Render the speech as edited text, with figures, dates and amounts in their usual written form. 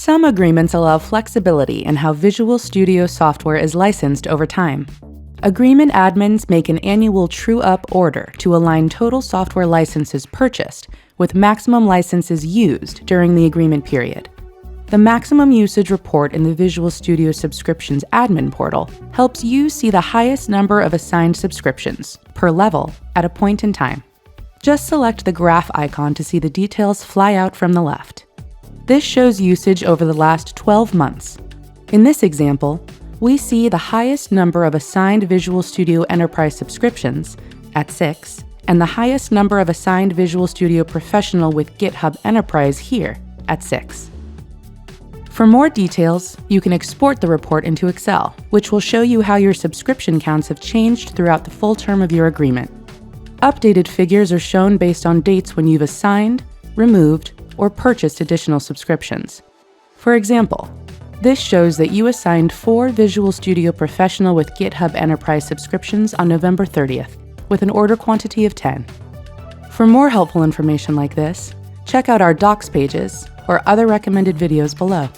Some agreements allow flexibility in how Visual Studio software is licensed over time. Agreement admins make an annual true-up order to align total software licenses purchased with maximum licenses used during the agreement period. The maximum usage report in the Visual Studio Subscriptions admin portal helps you see the highest number of assigned subscriptions per level at a point in time. Just select the graph icon to see the details fly out from the left. This shows usage over the last 12 months. In this example, we see the highest number of assigned Visual Studio Enterprise subscriptions at 6, and the highest number of assigned Visual Studio Professional with GitHub Enterprise here at 6. For more details, you can export the report into Excel, which will show you how your subscription counts have changed throughout the full term of your agreement. Updated figures are shown based on dates when you've assigned, removed, or purchased additional subscriptions. For example, this shows that you assigned 4 Visual Studio Professional with GitHub Enterprise subscriptions on November 30th, with an order quantity of 10. For more helpful information like this, check out our docs pages or other recommended videos below.